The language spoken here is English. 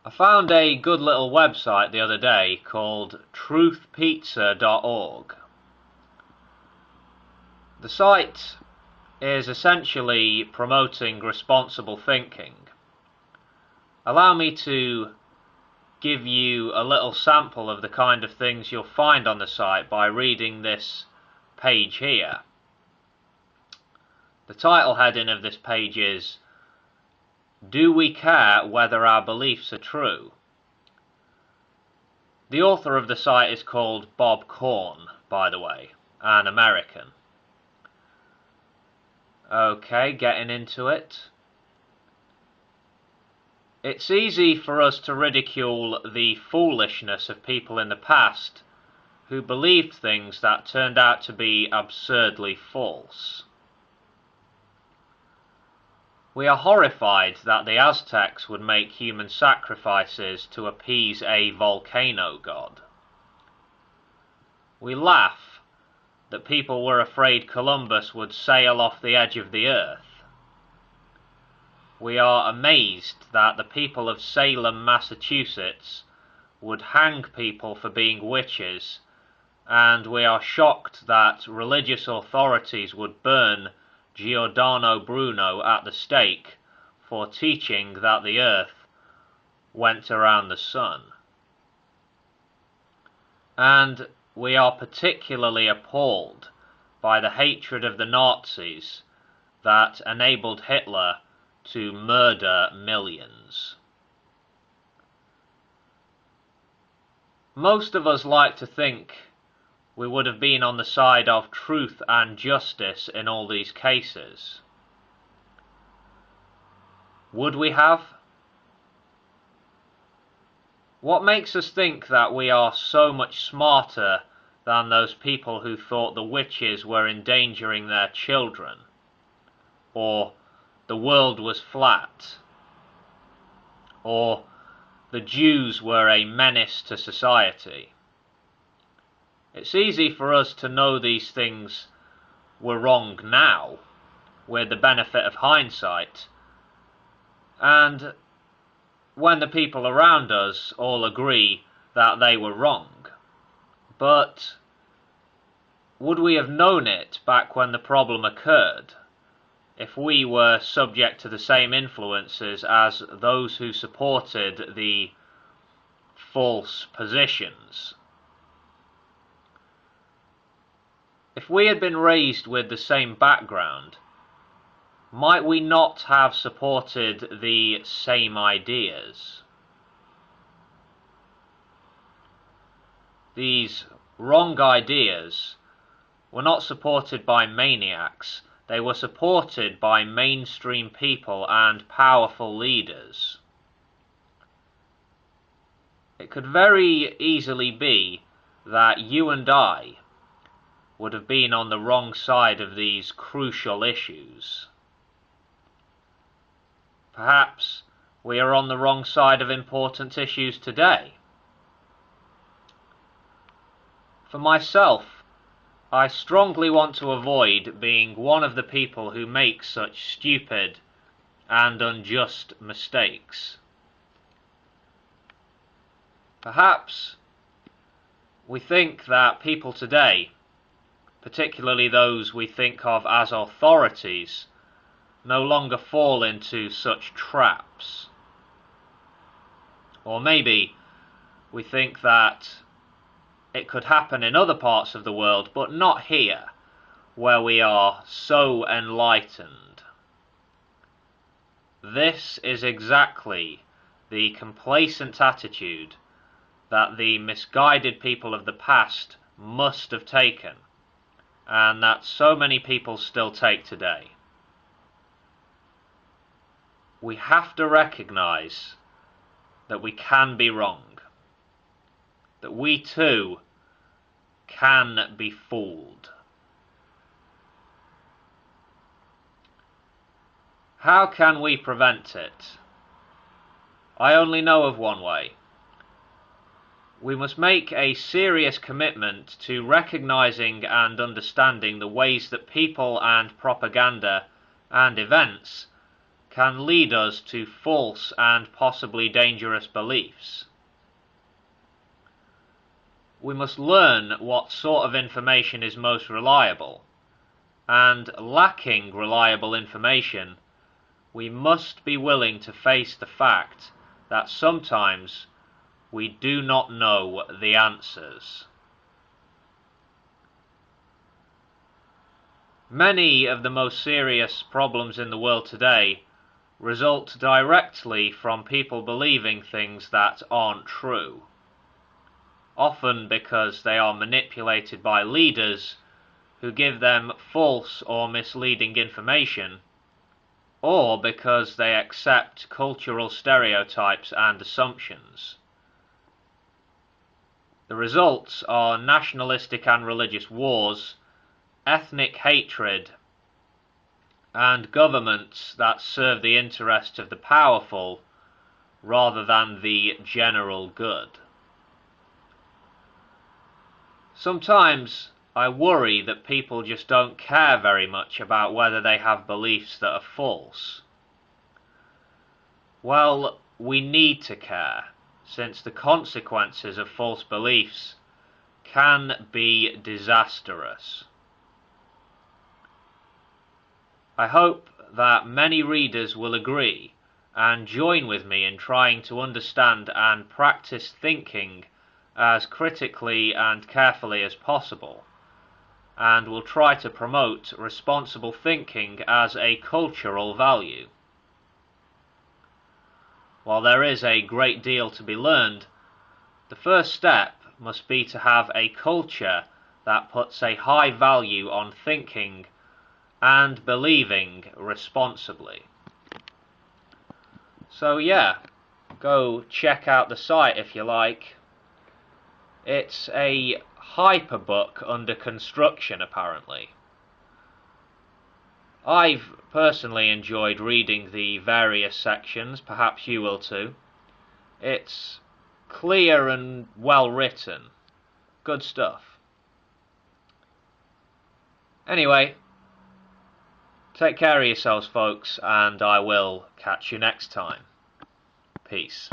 I found a good little website the other day called truthpizza.org. The site is essentially promoting responsible thinking. Allow me to give you a little sample of the kind of things you'll find on the site by reading this page here. The title heading of this page is, "Do we care whether our beliefs are true?" The author of the site is called Bob Korn, by the way, an American. Okay, getting into it. It's easy for us to ridicule the foolishness of people in the past who believed things that turned out to be absurdly false. We are horrified that the Aztecs would make human sacrifices to appease a volcano god. We laugh that people were afraid Columbus would sail off the edge of the earth. We are amazed that the people of Salem, Massachusetts would hang people for being witches, and we are shocked that religious authorities would burn Giordano Bruno at the stake for teaching that the earth went around the sun. And we are particularly appalled by the hatred of the Nazis that enabled Hitler to murder millions. Most of us like to think we would have been on the side of truth and justice in all these cases. Would we have? What makes us think that we are so much smarter than those people who thought the witches were endangering their children, or the world was flat, or the Jews were a menace to society? It's easy for us to know these things were wrong now, with the benefit of hindsight, and when the people around us all agree that they were wrong. But would we have known it back when the problem occurred, if we were subject to the same influences as those who supported the false positions? If we had been raised with the same background, might we not have supported the same ideas? These wrong ideas were not supported by maniacs. They were supported by mainstream people and powerful leaders. It could very easily be that you and I would have been on the wrong side of these crucial issues. Perhaps we are on the wrong side of important issues today. For myself, I strongly want to avoid being one of the people who make such stupid and unjust mistakes. Perhaps we think that people today, particularly those we think of as authorities, no longer fall into such traps. Or maybe we think that it could happen in other parts of the world, but not here, where we are so enlightened. This is exactly the complacent attitude that the misguided people of the past must have taken, and that so many people still take today. We have to recognize that we can be wrong, that we too can be fooled. How can we prevent it? I only know of one way. We must make a serious commitment to recognizing and understanding the ways that people and propaganda and events can lead us to false and possibly dangerous beliefs. We must learn what sort of information is most reliable, and lacking reliable information, we must be willing to face the fact that sometimes we do not know the answers. Many of the most serious problems in the world today result directly from people believing things that aren't true, often because they are manipulated by leaders who give them false or misleading information, or because they accept cultural stereotypes and assumptions. The results are nationalistic and religious wars, ethnic hatred, and governments that serve the interests of the powerful rather than the general good. Sometimes I worry that people just don't care very much about whether they have beliefs that are false. Well, we need to care, since the consequences of false beliefs can be disastrous. I hope that many readers will agree and join with me in trying to understand and practice thinking as critically and carefully as possible, and will try to promote responsible thinking as a cultural value. While there is a great deal to be learned, the first step must be to have a culture that puts a high value on thinking and believing responsibly. So yeah, go check out the site if you like. It's a hyperbook under construction, apparently. I've personally enjoyed reading the various sections, perhaps you will too. It's clear and well written. Good stuff. Anyway, take care of yourselves, folks, and I will catch you next time. Peace.